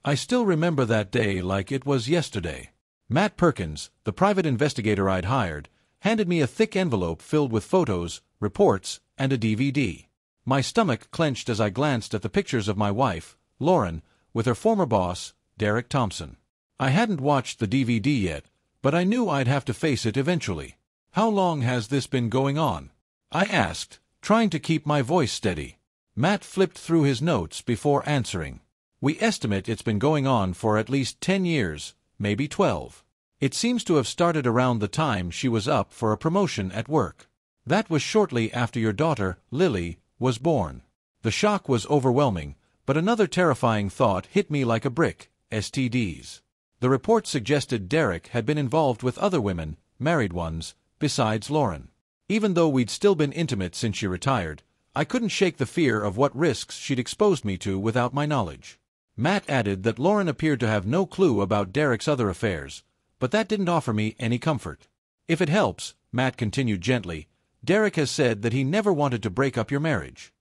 I still remember that day like it was yesterday. Matt Perkins, the private investigator I'd hired, handed me a thick envelope filled with photos, reports, and a DVD. My stomach clenched as I glanced at the pictures of my wife, Lauren, with her former boss, Derek Thompson. I hadn't watched the DVD yet, but I knew I'd have to face it eventually. "How long has this been going on?" I asked, trying to keep my voice steady. Matt flipped through his notes before answering. "We estimate it's been going on for at least 10 years, maybe 12. It seems to have started around the time she was up for a promotion at work. That was shortly after your daughter, Lily, was born. The shock was overwhelming, but another terrifying thought hit me like a brick: STDs. The report suggested Derek had been involved with other women, married ones, besides Lauren. Even though we'd still been intimate since she retired, I couldn't shake the fear of what risks she'd exposed me to without my knowledge." Matt added that Lauren appeared to have no clue about Derek's other affairs, but that didn't offer me any comfort. "If it helps," Matt continued gently, "Derek has said that he never wanted to break up your marriage.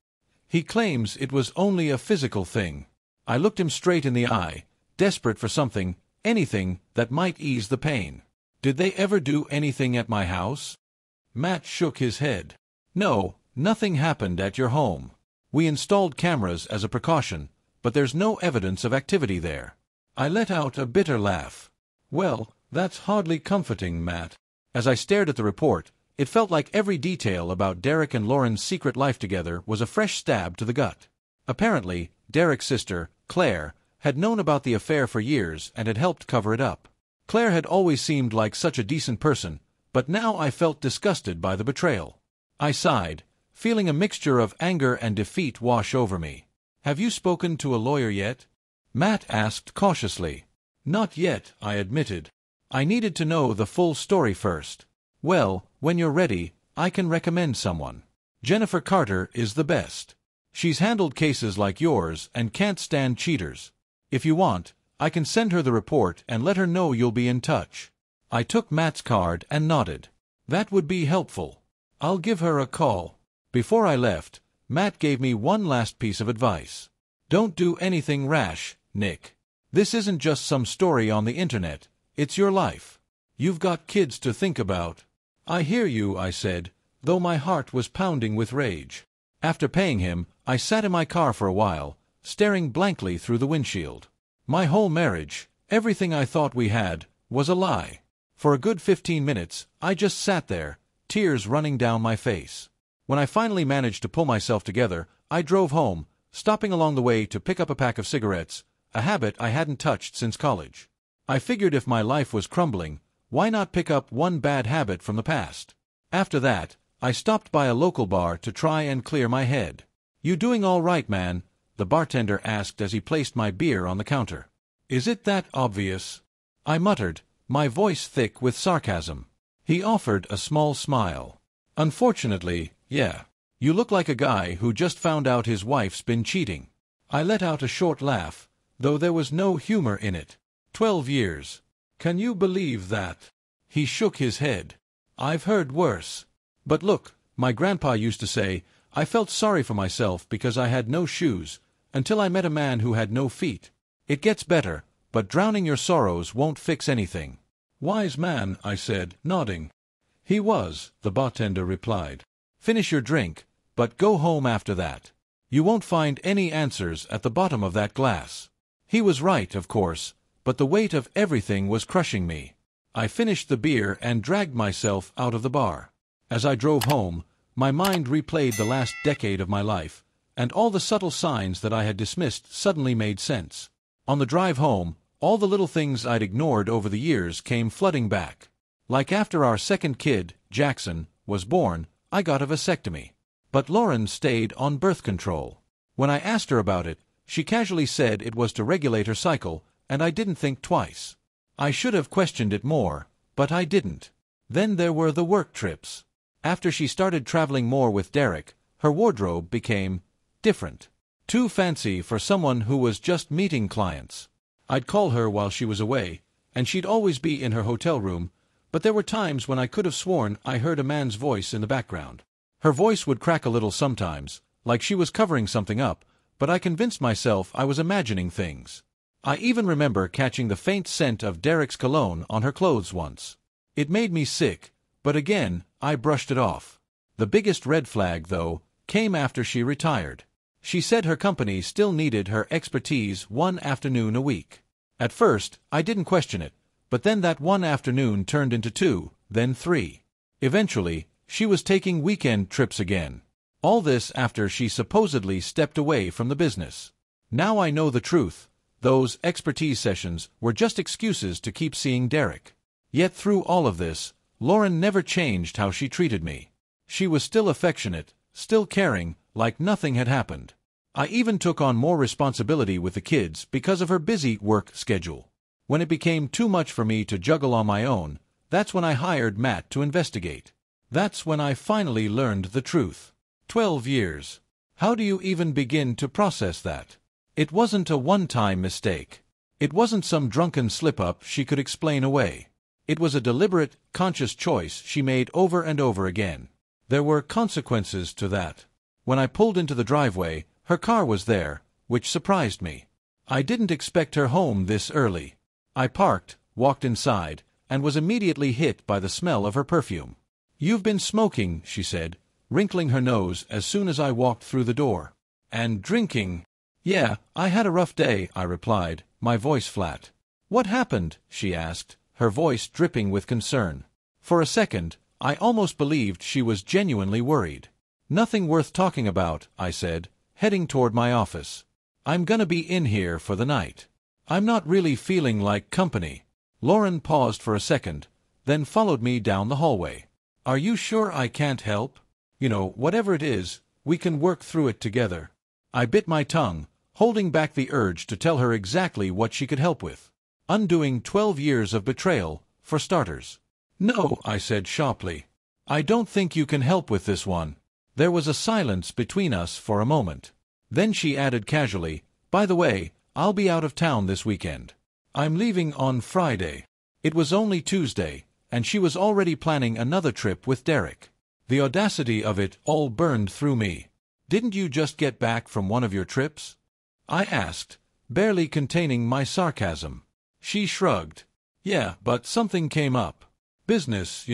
He claims it was only a physical thing." I looked him straight in the eye, desperate for something, anything, that might ease the pain. "Did they ever do anything at my house?" Matt shook his head. "No, nothing happened at your home. We installed cameras as a precaution, but there's no evidence of activity there." I let out a bitter laugh. "Well, that's hardly comforting, Matt." As I stared at the report, it felt like every detail about Derek and Lauren's secret life together was a fresh stab to the gut. Apparently, Derek's sister, Claire, had known about the affair for years and had helped cover it up. Claire had always seemed like such a decent person, but now I felt disgusted by the betrayal. I sighed, feeling a mixture of anger and defeat wash over me. "Have you spoken to a lawyer yet?" Matt asked cautiously. "Not yet," I admitted. "I needed to know the full story first." "Well, when you're ready, I can recommend someone. Jennifer Carter is the best. She's handled cases like yours and can't stand cheaters. If you want, I can send her the report and let her know you'll be in touch." I took Matt's card and nodded. "That would be helpful. I'll give her a call." Before I left, Matt gave me one last piece of advice. "Don't do anything rash, Nick. This isn't just some story on the internet, it's your life. You've got kids to think about." "I hear you," I said, though my heart was pounding with rage. After paying him, I sat in my car for a while, staring blankly through the windshield. My whole marriage, everything I thought we had, was a lie. For a good 15 minutes, I just sat there, tears running down my face. When I finally managed to pull myself together, I drove home, stopping along the way to pick up a pack of cigarettes, a habit I hadn't touched since college. I figured if my life was crumbling, why not pick up one bad habit from the past? After that, I stopped by a local bar to try and clear my head. "You doing all right, man?" the bartender asked as he placed my beer on the counter. "Is it that obvious?" I muttered, my voice thick with sarcasm. He offered a small smile. "Unfortunately, yeah. You look like a guy who just found out his wife's been cheating." I let out a short laugh, though there was no humor in it. 12 years. Can you believe that?" He shook his head. "I've heard worse. But look, my grandpa used to say, I felt sorry for myself because I had no shoes, until I met a man who had no feet. It gets better, but drowning your sorrows won't fix anything." "Wise man," I said, nodding. "He was," the bartender replied. "Finish your drink, but go home after that. You won't find any answers at the bottom of that glass." He was right, of course, but the weight of everything was crushing me. I finished the beer and dragged myself out of the bar. As I drove home, my mind replayed the last decade of my life, and all the subtle signs that I had dismissed suddenly made sense. On the drive home, all the little things I'd ignored over the years came flooding back. Like after our second kid, Jackson, was born, I got a vasectomy. But Lauren stayed on birth control. When I asked her about it, she casually said it was to regulate her cycle, and I didn't think twice. I should have questioned it more, but I didn't. Then there were the work trips. After she started traveling more with Derek, her wardrobe became different. Too fancy for someone who was just meeting clients. I'd call her while she was away, and she'd always be in her hotel room, but there were times when I could have sworn I heard a man's voice in the background. Her voice would crack a little sometimes, like she was covering something up, but I convinced myself I was imagining things. I even remember catching the faint scent of Derek's cologne on her clothes once. It made me sick, but again, I brushed it off. The biggest red flag, though, came after she retired. She said her company still needed her expertise one afternoon a week. At first, I didn't question it, but then that one afternoon turned into 2, then 3. Eventually, she was taking weekend trips again. All this after she supposedly stepped away from the business. Now I know the truth. Those expertise sessions were just excuses to keep seeing Derek. Yet through all of this, Lauren never changed how she treated me. She was still affectionate, still caring, like nothing had happened. I even took on more responsibility with the kids because of her busy work schedule. When it became too much for me to juggle on my own, that's when I hired Matt to investigate. That's when I finally learned the truth. 12 years. How do you even begin to process that? It wasn't a one-time mistake. It wasn't some drunken slip-up she could explain away. It was a deliberate, conscious choice she made over and over again. There were consequences to that. When I pulled into the driveway, her car was there, which surprised me. I didn't expect her home this early. I parked, walked inside, and was immediately hit by the smell of her perfume. "You've been smoking," she said, wrinkling her nose as soon as I walked through the door. "And drinking." "Yeah, I had a rough day," I replied, my voice flat. "What happened?" she asked, her voice dripping with concern. For a second, I almost believed she was genuinely worried. "Nothing worth talking about," I said, heading toward my office. "I'm gonna be in here for the night. I'm not really feeling like company." Lauren paused for a second, then followed me down the hallway. "Are you sure I can't help? Whatever it is, we can work through it together." I bit my tongue, holding back the urge to tell her exactly what she could help with. Undoing 12 years of betrayal, for starters. "No," I said sharply. "I don't think you can help with this one." There was a silence between us for a moment. Then she added casually, "By the way, I'll be out of town this weekend. I'm leaving on Friday." It was only Tuesday, and she was already planning another trip with Derek. The audacity of it all burned through me. "Didn't you just get back from one of your trips?" I asked, barely containing my sarcasm. She shrugged. "Yeah, but something came up. Business,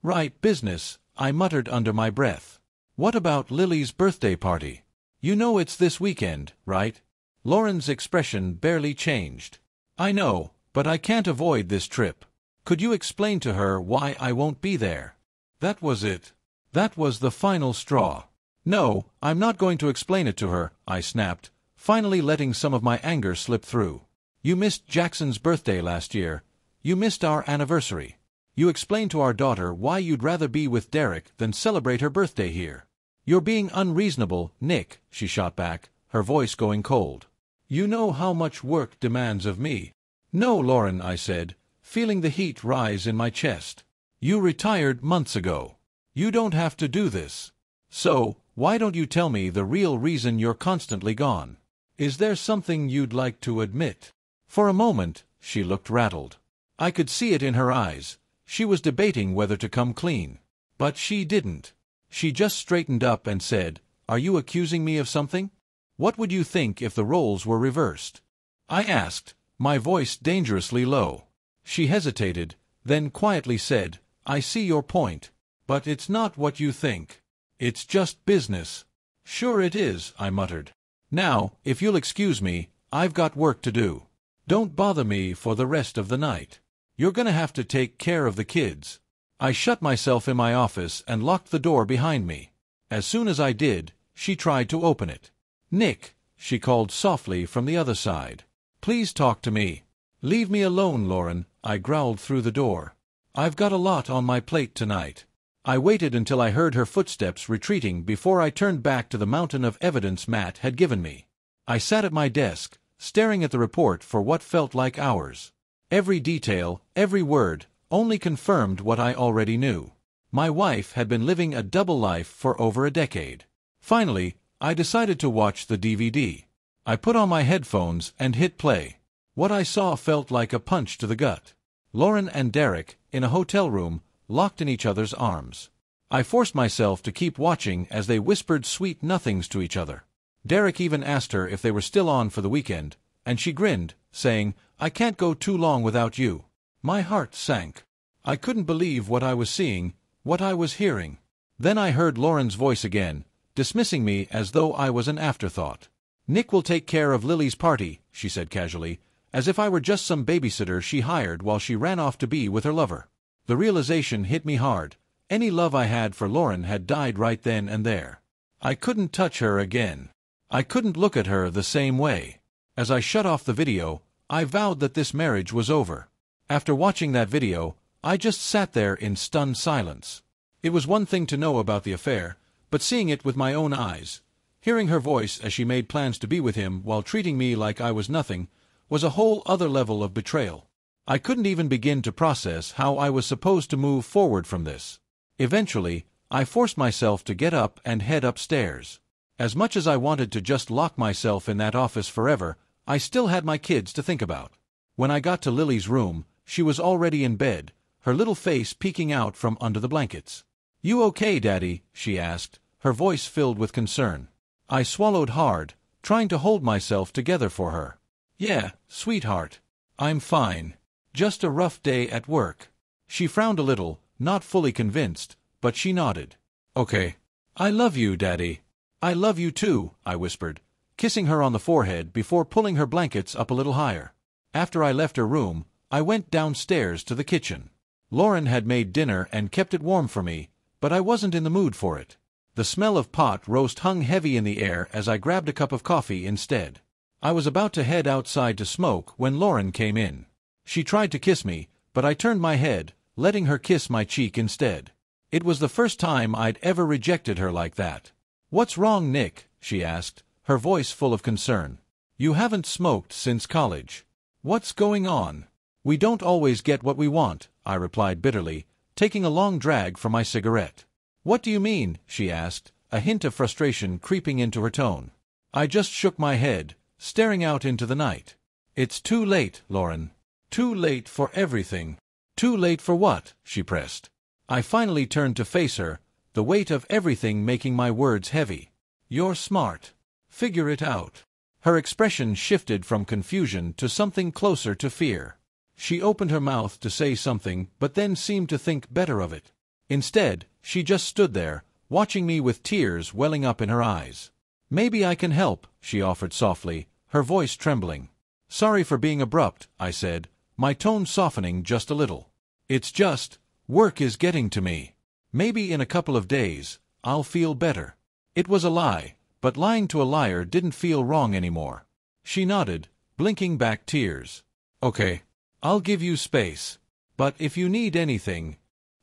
"Right, business," I muttered under my breath. "What about Lily's birthday party? It's this weekend, right?" Lauren's expression barely changed. "I know, but I can't avoid this trip. Could you explain to her why I won't be there?" That was it. That was the final straw. "No, I'm not going to explain it to her," I snapped, finally letting some of my anger slip through. "You missed Jackson's birthday last year. You missed our anniversary. You explained to our daughter why you'd rather be with Derek than celebrate her birthday here." "You're being unreasonable, Nick," she shot back, her voice going cold. "You know how much work demands of me." "No, Lauren," I said, feeling the heat rise in my chest. "You retired months ago. You don't have to do this. So, why don't you tell me the real reason you're constantly gone? Is there something you'd like to admit?" For a moment, she looked rattled. I could see it in her eyes. She was debating whether to come clean. But she didn't. She just straightened up and said, "Are you accusing me of something? What would you think if the roles were reversed?" I asked, my voice dangerously low. She hesitated, then quietly said, "I see your point. But it's not what you think. It's just business." "Sure it is," I muttered. "Now, if you'll excuse me, I've got work to do. Don't bother me for the rest of the night. You're gonna have to take care of the kids." I shut myself in my office and locked the door behind me. As soon as I did, she tried to open it. "Nick," she called softly from the other side. "Please talk to me." "Leave me alone, Lauren," I growled through the door. "I've got a lot on my plate tonight." I waited until I heard her footsteps retreating before I turned back to the mountain of evidence Matt had given me. I sat at my desk, staring at the report for what felt like hours. Every detail, every word, only confirmed what I already knew. My wife had been living a double life for over a decade. Finally, I decided to watch the DVD. I put on my headphones and hit play. What I saw felt like a punch to the gut. Lauren and Derek, in a hotel room, locked in each other's arms. I forced myself to keep watching as they whispered sweet nothings to each other. Derek even asked her if they were still on for the weekend, and she grinned, saying, "I can't go too long without you." My heart sank. I couldn't believe what I was seeing, what I was hearing. Then I heard Lauren's voice again, dismissing me as though I was an afterthought. "Nick will take care of Lily's party," she said casually, as if I were just some babysitter she hired while she ran off to be with her lover. The realization hit me hard. Any love I had for Lauren had died right then and there. I couldn't touch her again. I couldn't look at her the same way. As I shut off the video, I vowed that this marriage was over. After watching that video, I just sat there in stunned silence. It was one thing to know about the affair, but seeing it with my own eyes, hearing her voice as she made plans to be with him while treating me like I was nothing, was a whole other level of betrayal. I couldn't even begin to process how I was supposed to move forward from this. Eventually, I forced myself to get up and head upstairs. As much as I wanted to just lock myself in that office forever, I still had my kids to think about. When I got to Lily's room, she was already in bed, her little face peeking out from under the blankets. "You okay, Daddy?" she asked, her voice filled with concern. I swallowed hard, trying to hold myself together for her. "Yeah, sweetheart. I'm fine. Just a rough day at work." She frowned a little, not fully convinced, but she nodded. "Okay. I love you, Daddy." "I love you too," I whispered, kissing her on the forehead before pulling her blankets up a little higher. After I left her room, I went downstairs to the kitchen. Lauren had made dinner and kept it warm for me, but I wasn't in the mood for it. The smell of pot roast hung heavy in the air as I grabbed a cup of coffee instead. I was about to head outside to smoke when Lauren came in. She tried to kiss me, but I turned my head, letting her kiss my cheek instead. It was the first time I'd ever rejected her like that. "What's wrong, Nick?" she asked, her voice full of concern. "You haven't smoked since college. What's going on?" "We don't always get what we want," I replied bitterly, taking a long drag from my cigarette. "What do you mean?" she asked, a hint of frustration creeping into her tone. I just shook my head, staring out into the night. "It's too late, Lauren. Too late for everything." "Too late for what?" she pressed. I finally turned to face her, the weight of everything making my words heavy. "You're smart. Figure it out." Her expression shifted from confusion to something closer to fear. She opened her mouth to say something, but then seemed to think better of it. Instead, she just stood there, watching me with tears welling up in her eyes. "Maybe I can help," she offered softly, her voice trembling. "Sorry for being abrupt," I said, my tone softening just a little. "It's just, work is getting to me. Maybe in a couple of days, I'll feel better." It was a lie, but lying to a liar didn't feel wrong anymore. She nodded, blinking back tears. "Okay. I'll give you space. But if you need anything—"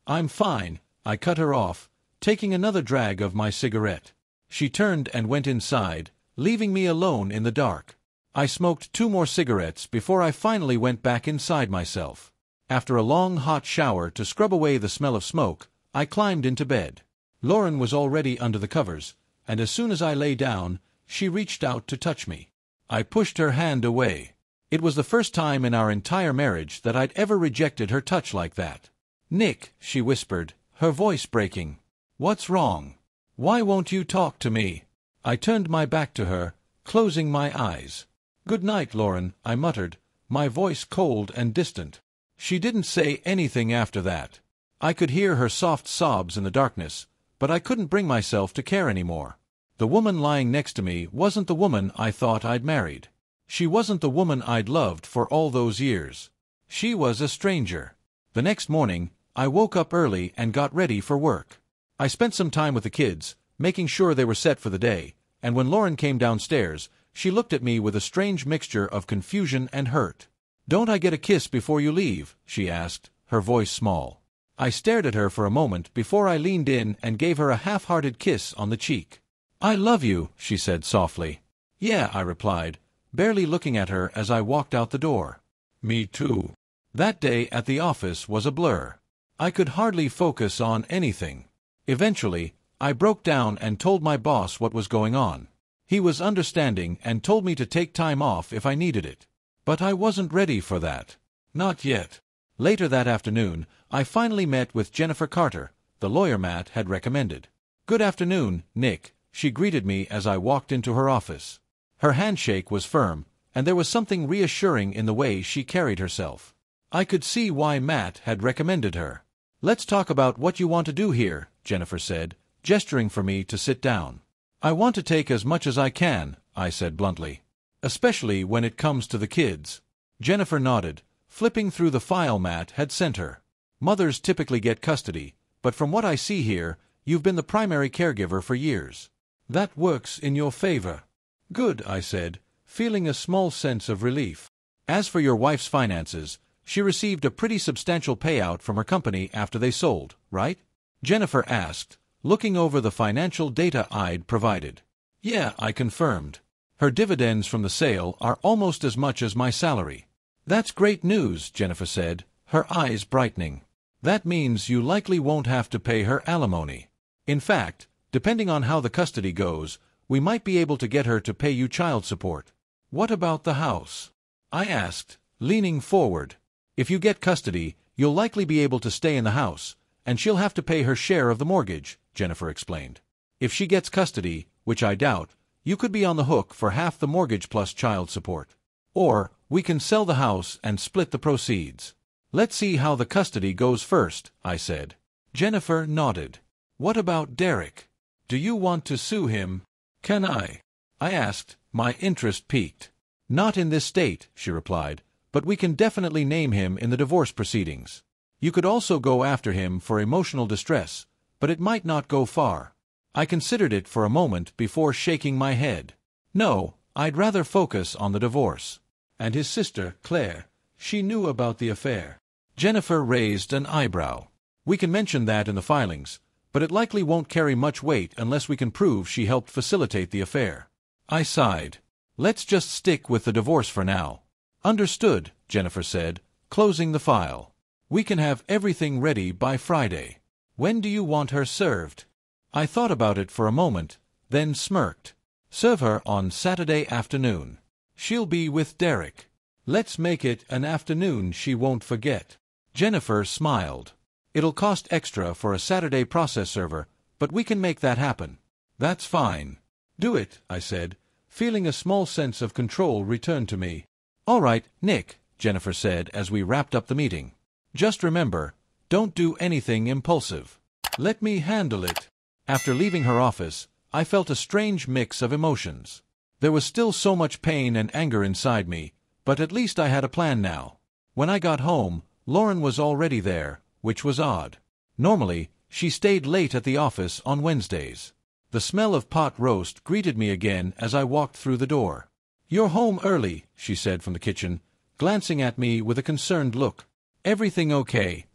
"I'm fine," I cut her off, taking another drag of my cigarette. She turned and went inside, leaving me alone in the dark. I smoked 2 more cigarettes before I finally went back inside myself. After a long hot shower to scrub away the smell of smoke, I climbed into bed. Lauren was already under the covers, and as soon as I lay down, she reached out to touch me. I pushed her hand away. It was the first time in our entire marriage that I'd ever rejected her touch like that. "Nick," she whispered, her voice breaking. "What's wrong? Why won't you talk to me?" I turned my back to her, closing my eyes. "Good night, Lauren," I muttered, my voice cold and distant. She didn't say anything after that. I could hear her soft sobs in the darkness, but I couldn't bring myself to care anymore. The woman lying next to me wasn't the woman I thought I'd married. She wasn't the woman I'd loved for all those years. She was a stranger. The next morning, I woke up early and got ready for work. I spent some time with the kids, making sure they were set for the day, and when Lauren came downstairs, she looked at me with a strange mixture of confusion and hurt. "Don't I get a kiss before you leave?" she asked, her voice small. I stared at her for a moment before I leaned in and gave her a half-hearted kiss on the cheek. "I love you," she said softly. "Yeah," I replied, barely looking at her as I walked out the door. "Me too." That day at the office was a blur. I could hardly focus on anything. Eventually, I broke down and told my boss what was going on. He was understanding and told me to take time off if I needed it. But I wasn't ready for that. Not yet. Later that afternoon, I finally met with Jennifer Carter, the lawyer Matt had recommended. "Good afternoon, Nick," she greeted me as I walked into her office. Her handshake was firm, and there was something reassuring in the way she carried herself. I could see why Matt had recommended her. "Let's talk about what you want to do here," Jennifer said, gesturing for me to sit down. "I want to take as much as I can," I said bluntly. "Especially when it comes to the kids." Jennifer nodded, flipping through the file Matt had sent her. "Mothers typically get custody, but from what I see here, you've been the primary caregiver for years. That works in your favor." "Good," I said, feeling a small sense of relief. "As for your wife's finances, she received a pretty substantial payout from her company after they sold, right?" Jennifer asked, looking over the financial data I'd provided. "Yeah," I confirmed. "Her dividends from the sale are almost as much as my salary." "That's great news," Jennifer said, her eyes brightening. "That means you likely won't have to pay her alimony. In fact, depending on how the custody goes, we might be able to get her to pay you child support." "What about the house?" I asked, leaning forward. "If you get custody, you'll likely be able to stay in the house, and she'll have to pay her share of the mortgage," Jennifer explained. "If she gets custody, which I doubt, you could be on the hook for half the mortgage plus child support. Or, we can sell the house and split the proceeds." "Let's see how the custody goes first," I said. Jennifer nodded. "What about Derek? Do you want to sue him?" "Can I?" I asked, my interest piqued. "Not in this state," she replied, "but we can definitely name him in the divorce proceedings. You could also go after him for emotional distress, but it might not go far." I considered it for a moment before shaking my head. "No, I'd rather focus on the divorce." "And his sister, Claire, she knew about the affair." Jennifer raised an eyebrow. "We can mention that in the filings, but it likely won't carry much weight unless we can prove she helped facilitate the affair." I sighed. "Let's just stick with the divorce for now." "Understood," Jennifer said, closing the file. "We can have everything ready by Friday. When do you want her served?" I thought about it for a moment, then smirked. "Serve her on Saturday afternoon. She'll be with Derek. Let's make it an afternoon she won't forget." Jennifer smiled. "It'll cost extra for a Saturday process server, but we can make that happen." "That's fine." "Do it," I said, feeling a small sense of control return to me. "All right, Nick," Jennifer said as we wrapped up the meeting. "Just remember, don't do anything impulsive. Let me handle it." After leaving her office, I felt a strange mix of emotions. There was still so much pain and anger inside me, but at least I had a plan now. When I got home, Lauren was already there, which was odd. Normally, she stayed late at the office on Wednesdays. The smell of pot roast greeted me again as I walked through the door. "You're home early," she said from the kitchen, glancing at me with a concerned look. "Everything okay?"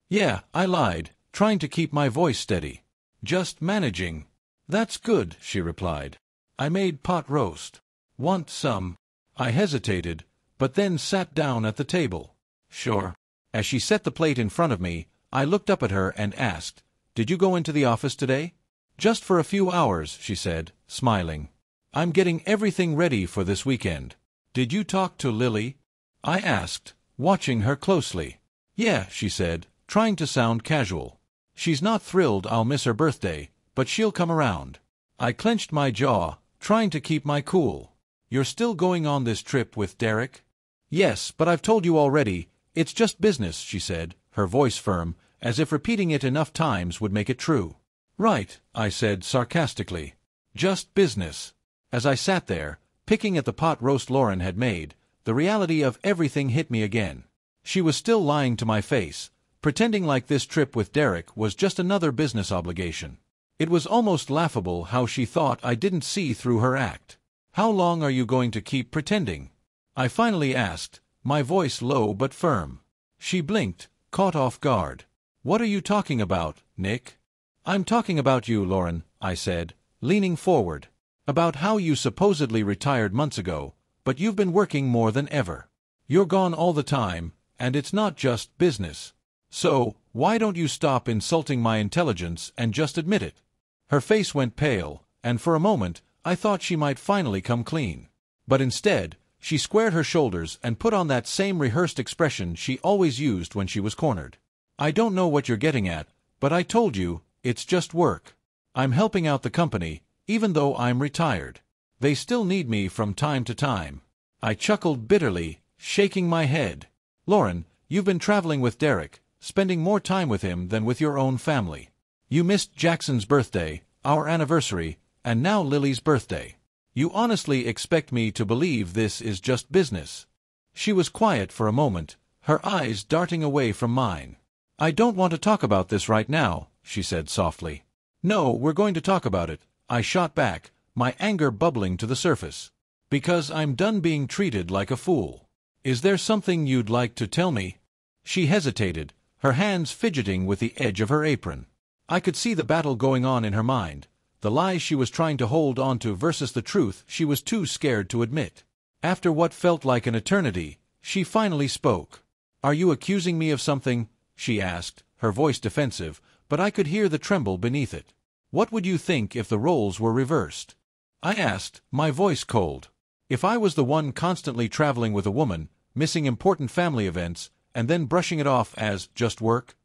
"Yeah," I lied, trying to keep my voice steady. "Just managing." "That's good," she replied. "I made pot roast. Want some?" I hesitated, but then sat down at the table. "Sure." As she set the plate in front of me, I looked up at her and asked, "Did you go into the office today?" "Just for a few hours," she said, smiling. "I'm getting everything ready for this weekend." "Did you talk to Lily?" I asked, watching her closely. "Yeah," she said, trying to sound casual. "She's not thrilled I'll miss her birthday, but she'll come around." I clenched my jaw, trying to keep my cool. "You're still going on this trip with Derek?" "Yes, but I've told you already, it's just business," she said, her voice firm, as if repeating it enough times would make it true. "Right," I said sarcastically. "Just business." As I sat there, picking at the pot roast Lauren had made, the reality of everything hit me again. She was still lying to my face, pretending like this trip with Derek was just another business obligation. It was almost laughable how she thought I didn't see through her act. "How long are you going to keep pretending?" I finally asked, my voice low but firm. She blinked, caught off guard. "What are you talking about, Nick?" "I'm talking about you, Lauren," I said, leaning forward. "About how you supposedly retired months ago, but you've been working more than ever. You're gone all the time, and it's not just business. So, why don't you stop insulting my intelligence and just admit it?" Her face went pale, and for a moment, I thought she might finally come clean. But instead, she squared her shoulders and put on that same rehearsed expression she always used when she was cornered. "I don't know what you're getting at, but I told you, it's just work. I'm helping out the company, even though I'm retired. They still need me from time to time." I chuckled bitterly, shaking my head. Lauren, you've been traveling with Derek, spending more time with him than with your own family. You missed Jackson's birthday, our anniversary, and now Lily's birthday. You honestly expect me to believe this is just business? She was quiet for a moment, her eyes darting away from mine. I don't want to talk about this right now, she said softly. No, we're going to talk about it, I shot back, my anger bubbling to the surface. Because I'm done being treated like a fool. Is there something you'd like to tell me? She hesitated, her hands fidgeting with the edge of her apron. I could see the battle going on in her mind, the lies she was trying to hold on to versus the truth she was too scared to admit. After what felt like an eternity, she finally spoke. Are you accusing me of something? She asked, her voice defensive, but I could hear the tremble beneath it. What would you think if the roles were reversed? I asked, my voice cold. If I was the one constantly traveling with a woman, missing important family events, and then brushing it off as just work?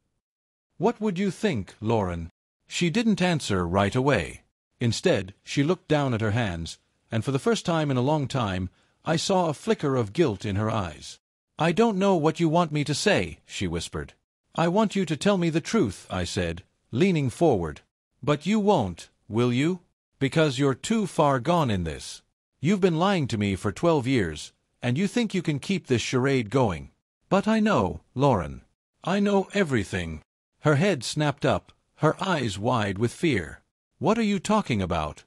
What would you think, Lauren? She didn't answer right away. Instead, she looked down at her hands, and for the first time in a long time, I saw a flicker of guilt in her eyes. I don't know what you want me to say, she whispered. I want you to tell me the truth, I said, leaning forward. But you won't, will you? Because you're too far gone in this. You've been lying to me for 12 years, and you think you can keep this charade going. But I know, Lauren. I know everything. Her head snapped up, her eyes wide with fear. What are you talking about?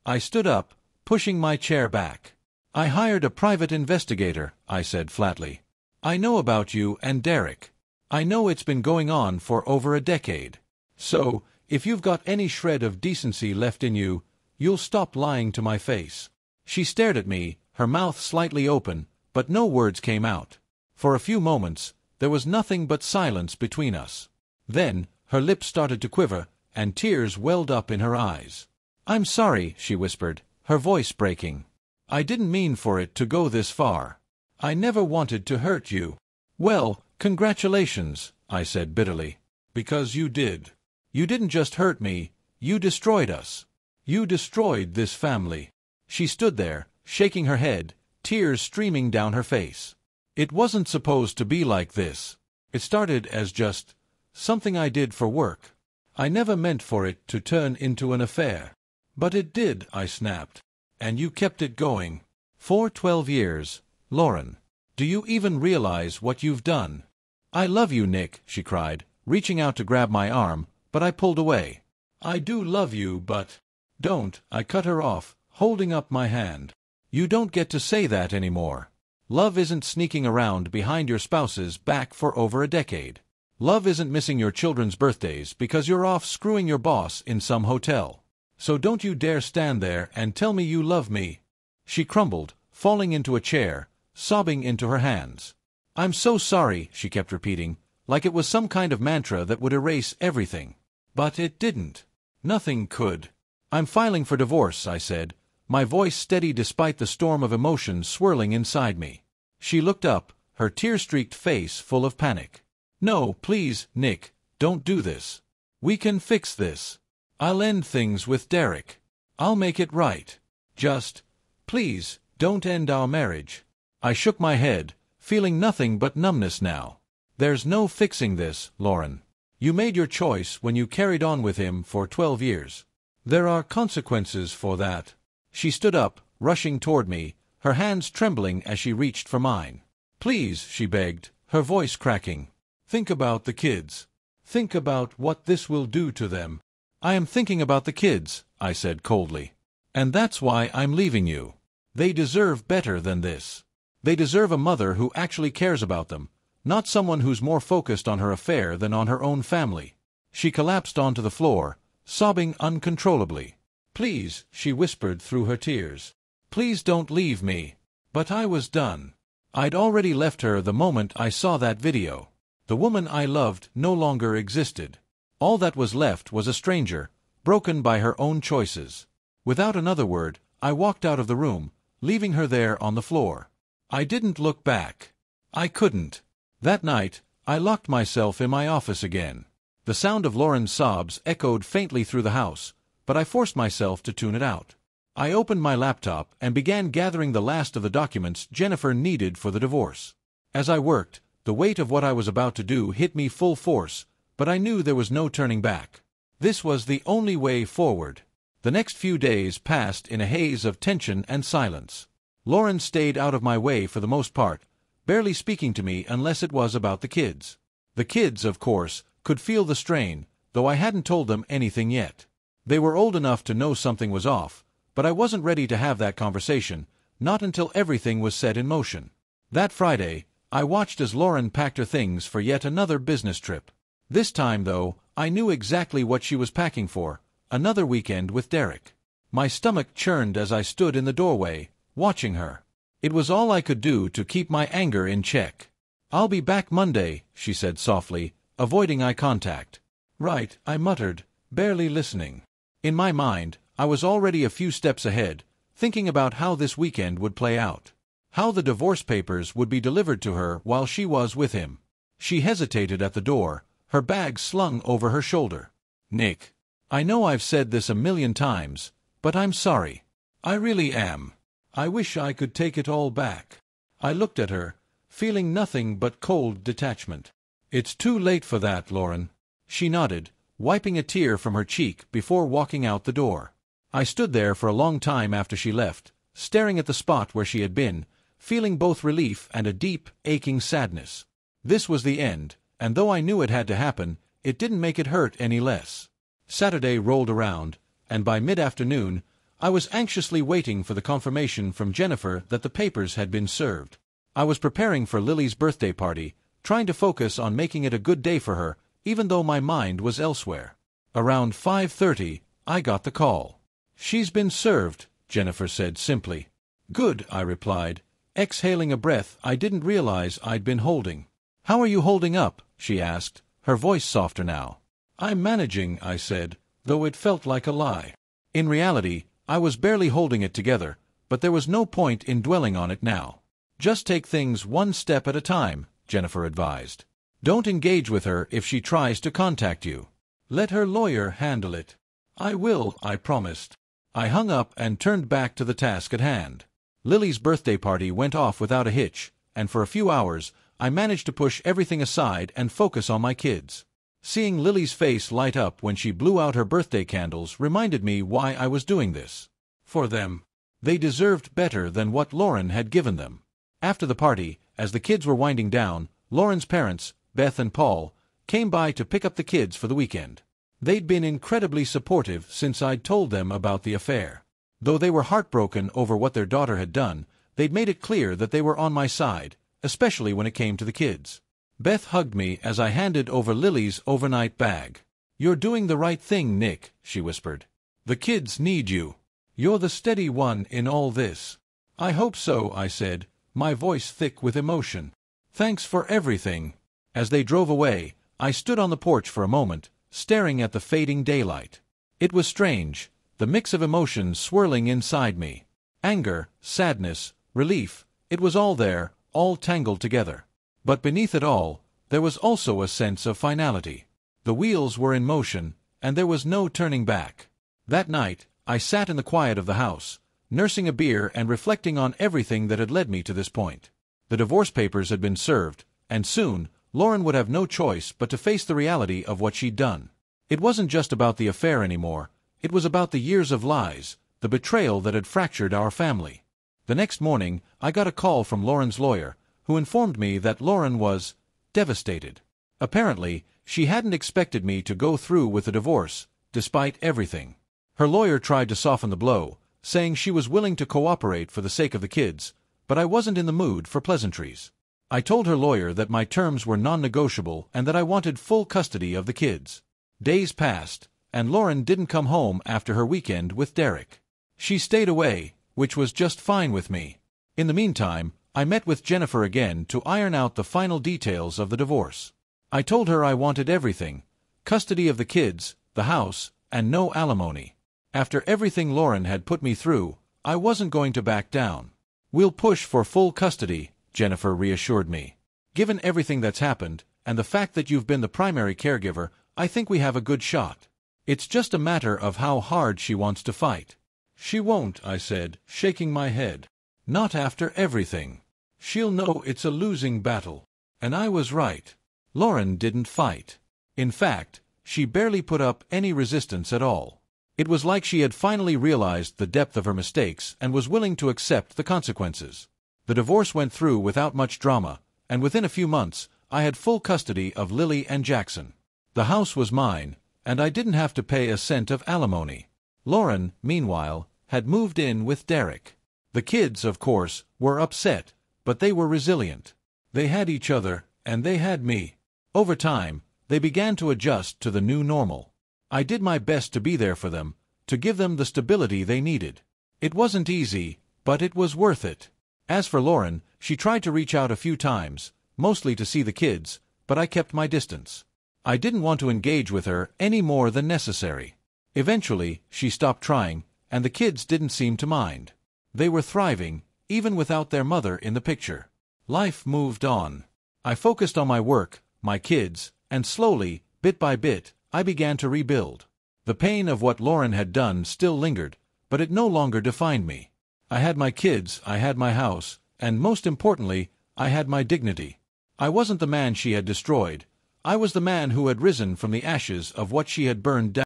I stood up, pushing my chair back. I hired a private investigator, I said flatly. I know about you and Derek. I know it's been going on for over a decade. So, if you've got any shred of decency left in you, you'll stop lying to my face. She stared at me, her mouth slightly open, but no words came out. For a few moments, there was nothing but silence between us. Then, her lips started to quiver, and tears welled up in her eyes. I'm sorry, she whispered, her voice breaking. I didn't mean for it to go this far. I never wanted to hurt you. Well, congratulations, I said bitterly. Because you did. You didn't just hurt me, you destroyed us. You destroyed this family. She stood there, shaking her head, tears streaming down her face. It wasn't supposed to be like this. It started as just something I did for work. I never meant for it to turn into an affair. But it did, I snapped. And you kept it going. For 12 years, Lauren. Do you even realize what you've done? I love you, Nick, she cried, reaching out to grab my arm, but I pulled away. I do love you, but... Don't, I cut her off, holding up my hand. You don't get to say that anymore. Love isn't sneaking around behind your spouse's back for over a decade. Love isn't missing your children's birthdays because you're off screwing your boss in some hotel. So don't you dare stand there and tell me you love me. She crumbled, falling into a chair, sobbing into her hands. I'm so sorry, she kept repeating, like it was some kind of mantra that would erase everything. But it didn't. Nothing could. I'm filing for divorce, I said, my voice steady despite the storm of emotion swirling inside me. She looked up, her tear-streaked face full of panic. No, please, Nick, don't do this. We can fix this. I'll end things with Derek. I'll make it right. Just, please, don't end our marriage. I shook my head, feeling nothing but numbness now. There's no fixing this, Lauren. You made your choice when you carried on with him for 12 years. There are consequences for that. She stood up, rushing toward me, her hands trembling as she reached for mine. Please, she begged, her voice cracking. Think about the kids. Think about what this will do to them. I am thinking about the kids, I said coldly. And that's why I'm leaving you. They deserve better than this. They deserve a mother who actually cares about them, not someone who's more focused on her affair than on her own family. She collapsed onto the floor, sobbing uncontrollably. Please, she whispered through her tears. Please don't leave me. But I was done. I'd already left her the moment I saw that video. The woman I loved no longer existed. All that was left was a stranger, broken by her own choices. Without another word, I walked out of the room, leaving her there on the floor. I didn't look back. I couldn't. That night, I locked myself in my office again. The sound of Lauren's sobs echoed faintly through the house, but I forced myself to tune it out. I opened my laptop and began gathering the last of the documents Jennifer needed for the divorce. As I worked, the weight of what I was about to do hit me full force, but I knew there was no turning back. This was the only way forward. The next few days passed in a haze of tension and silence. Lauren stayed out of my way for the most part, barely speaking to me unless it was about the kids. The kids, of course, could feel the strain, though I hadn't told them anything yet. They were old enough to know something was off, but I wasn't ready to have that conversation, not until everything was set in motion. That Friday, I watched as Lauren packed her things for yet another business trip. This time, though, I knew exactly what she was packing for: another weekend with Derek. My stomach churned as I stood in the doorway, watching her. It was all I could do to keep my anger in check. "I'll be back Monday," she said softly, avoiding eye contact. "Right," I muttered, barely listening. In my mind, I was already a few steps ahead, thinking about how this weekend would play out. How the divorce papers would be delivered to her while she was with him. She hesitated at the door, her bag slung over her shoulder. "Nick, I know I've said this a million times, but I'm sorry. I really am. I wish I could take it all back." I looked at her, feeling nothing but cold detachment. "It's too late for that, Lauren." She nodded, wiping a tear from her cheek before walking out the door. I stood there for a long time after she left, staring at the spot where she had been, feeling both relief and a deep, aching sadness. This was the end, and though I knew it had to happen, it didn't make it hurt any less. Saturday rolled around, and by mid-afternoon, I was anxiously waiting for the confirmation from Jennifer that the papers had been served. I was preparing for Lily's birthday party, trying to focus on making it a good day for her, even though my mind was elsewhere. Around 5:30, I got the call. "She's been served," Jennifer said simply. "Good," I replied, exhaling a breath I didn't realize I'd been holding. "How are you holding up?" she asked, her voice softer now. "I'm managing," I said, though it felt like a lie. In reality, I was barely holding it together, but there was no point in dwelling on it now. "Just take things one step at a time," Jennifer advised. "Don't engage with her if she tries to contact you. Let her lawyer handle it." "I will," I promised. I hung up and turned back to the task at hand. Lily's birthday party went off without a hitch, and for a few hours, I managed to push everything aside and focus on my kids. Seeing Lily's face light up when she blew out her birthday candles reminded me why I was doing this. For them. They deserved better than what Lauren had given them. After the party, as the kids were winding down, Lauren's parents, Beth and Paul, came by to pick up the kids for the weekend. They'd been incredibly supportive since I'd told them about the affair. Though they were heartbroken over what their daughter had done, they'd made it clear that they were on my side, especially when it came to the kids. Beth hugged me as I handed over Lily's overnight bag. "You're doing the right thing, Nick," she whispered. "The kids need you. You're the steady one in all this." "I hope so," I said, my voice thick with emotion. "Thanks for everything." As they drove away, I stood on the porch for a moment, staring at the fading daylight. It was strange, the mix of emotions swirling inside me. Anger, sadness, relief, it was all there, all tangled together. But beneath it all, there was also a sense of finality. The wheels were in motion, and there was no turning back. That night, I sat in the quiet of the house, nursing a beer and reflecting on everything that had led me to this point. The divorce papers had been served, and soon, Lauren would have no choice but to face the reality of what she'd done. It wasn't just about the affair anymore, it was about the years of lies, the betrayal that had fractured our family. The next morning, I got a call from Lauren's lawyer, who informed me that Lauren was devastated. Apparently, she hadn't expected me to go through with the divorce, despite everything. Her lawyer tried to soften the blow, saying she was willing to cooperate for the sake of the kids, but I wasn't in the mood for pleasantries. I told her lawyer that my terms were non-negotiable and that I wanted full custody of the kids. Days passed, and Lauren didn't come home after her weekend with Derek. She stayed away, which was just fine with me. In the meantime, I met with Jennifer again to iron out the final details of the divorce. I told her I wanted everything: custody of the kids, the house, and no alimony. After everything Lauren had put me through, I wasn't going to back down. "We'll push for full custody," Jennifer reassured me. "Given everything that's happened, and the fact that you've been the primary caregiver, I think we have a good shot. It's just a matter of how hard she wants to fight." "She won't," I said, shaking my head. "Not after everything. She'll know it's a losing battle." And I was right. Lauren didn't fight. In fact, she barely put up any resistance at all. It was like she had finally realized the depth of her mistakes and was willing to accept the consequences. The divorce went through without much drama, and within a few months, I had full custody of Lily and Jackson. The house was mine, and I didn't have to pay a cent of alimony. Lauren, meanwhile, had moved in with Derek. The kids, of course, were upset, but they were resilient. They had each other, and they had me. Over time, they began to adjust to the new normal. I did my best to be there for them, to give them the stability they needed. It wasn't easy, but it was worth it. As for Lauren, she tried to reach out a few times, mostly to see the kids, but I kept my distance. I didn't want to engage with her any more than necessary. Eventually, she stopped trying, and the kids didn't seem to mind. They were thriving, even without their mother in the picture. Life moved on. I focused on my work, my kids, and slowly, bit by bit, I began to rebuild. The pain of what Lauren had done still lingered, but it no longer defined me. I had my kids, I had my house, and most importantly, I had my dignity. I wasn't the man she had destroyed. I was the man who had risen from the ashes of what she had burned down.